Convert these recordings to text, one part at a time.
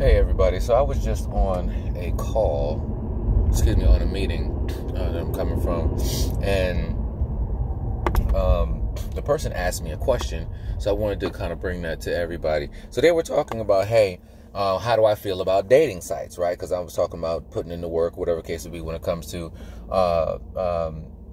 Hey everybody, so I was just on a call, on a meeting that I'm coming from, and the person asked me a question, so I wanted to kind of bring that to everybody. So they were talking about, hey, how do I feel about dating sites, right? Because I was talking about putting in the work, whatever case it be, when it comes to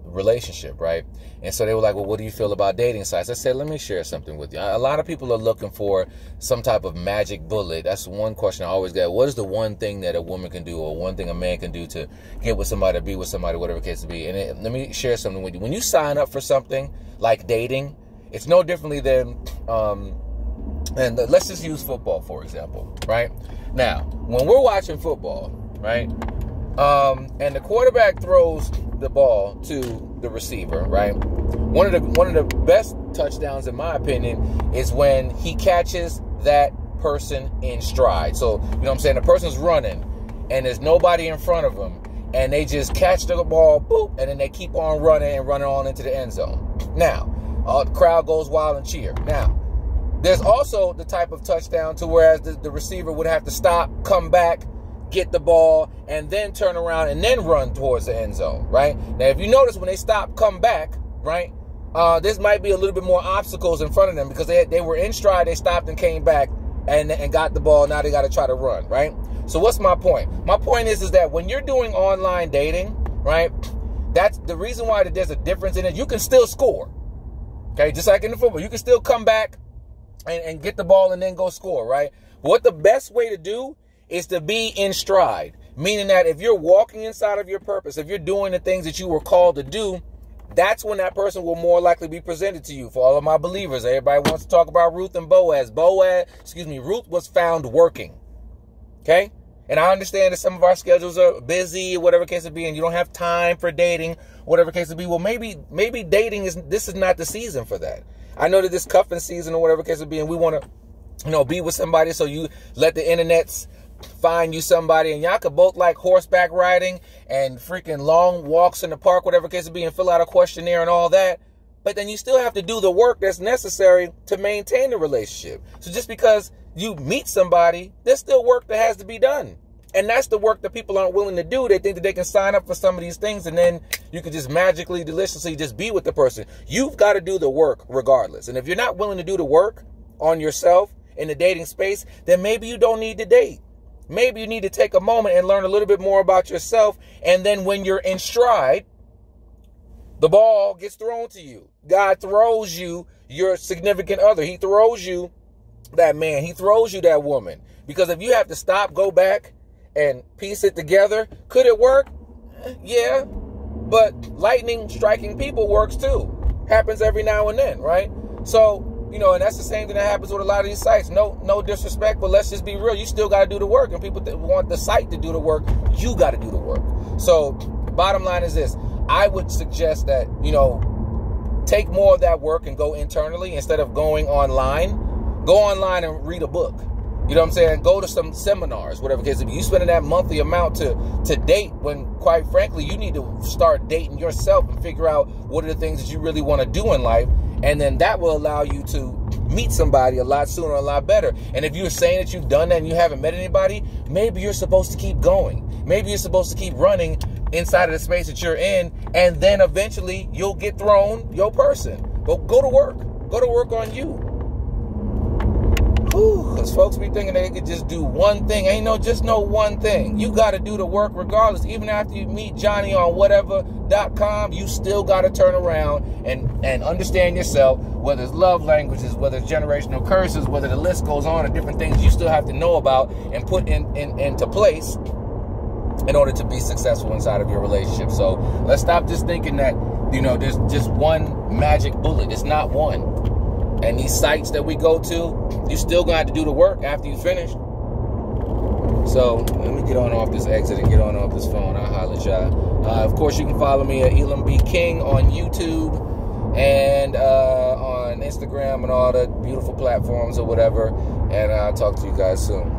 relationship, right? And so they were like, well, what do you feel about dating sites? I said, let me share something with you. A lot of people are looking for some type of magic bullet. That's one question I always get. What is the one thing that a woman can do, or one thing a man can do to get with somebody, be with somebody, whatever the case be? And let me share something with you. When you sign up for something like dating, it's no differently than, and let's just use football, for example, right? Now, when we're watching football, right, and the quarterback throws the ball to the receiver, right? One of the best touchdowns, in my opinion, is when he catches that person in stride. So, you know what I'm saying? The person's running, and there's nobody in front of them, and they just catch the ball, boop, and then they keep on running and running on into the end zone. Now, the crowd goes wild and cheer. Now, there's also the type of touchdown to whereas the receiver would have to stop, come back, get the ball, and then turn around and then run towards the end zone, right? Now, if you notice, when they stop, come back, right, this might be a little bit more obstacles in front of them because they were in stride, they stopped and came back and got the ball. Now they got to try to run, right? So what's my point? My point is that when you're doing online dating, right, that's the reason why there's a difference in it. You can still score, okay? Just like in the football, you can still come back and get the ball and then go score, right? But what the best way to do is to be in stride, meaning that if you're walking inside of your purpose, if you're doing the things that you were called to do, that's when that person will more likely be presented to you. For all of my believers, everybody wants to talk about Ruth and Boaz. Ruth was found working, okay? And I understand that some of our schedules are busy, whatever case it be, and you don't have time for dating, whatever case it be. Well, maybe dating this is not the season for that. I know that this cuffing season or whatever case it be, and we want to, be with somebody, so you let the internets find you somebody, and y'all could both like horseback riding and freaking long walks in the park, whatever case it be, and fill out a questionnaire and all that. But then you still have to do the work that's necessary to maintain the relationship. So just because you meet somebody, there's still work that has to be done. And that's the work that people aren't willing to do. They think that they can sign up for some of these things and then you can just magically, deliciously just be with the person. You've got to do the work regardless. And if you're not willing to do the work on yourself in the dating space, then maybe you don't need to date. Maybe you need to take a moment and learn a little bit more about yourself. And then when you're in stride, the ball gets thrown to you. God throws you your significant other. He throws you that man. He throws you that woman. Because if you have to stop, go back, and piece it together, could it work? Yeah. But lightning striking people works too. Happens every now and then, right? So, and that's the same thing that happens with a lot of these sites. No disrespect, but let's just be real. You still got to do the work. And people that want the site to do the work, you got to do the work. So bottom line is this. I would suggest that, take more of that work and go internally instead of going online. Go online and read a book. You know what I'm saying? Go to some seminars, whatever case. If you spending that monthly amount to date, when quite frankly, you need to start dating yourself and figure out what are the things that you really want to do in life. And then that will allow you to meet somebody a lot sooner, a lot better. And if you're saying that you've done that and you haven't met anybody, maybe you're supposed to keep going. Maybe you're supposed to keep running inside of the space that you're in. And then eventually you'll get thrown your person. But go to work. Go to work on you. Because folks be thinking they could just do one thing. Ain't just no one thing. You got to do the work regardless. Even after you meet Johnny on whatever.com, you still got to turn around and understand yourself, whether it's love languages, whether it's generational curses, whether the list goes on, and different things you still have to know about and put into place in order to be successful inside of your relationship. So let's stop just thinking that, there's just one magic bullet. It's not one. And these sites that we go to, you still gonna have to do the work after you finish. So let me get on off this exit and get on off this phone. I'll holler at y'all. Of course, you can follow me at Elam B. King on YouTube and on Instagram and all the beautiful platforms or whatever. And I'll talk to you guys soon.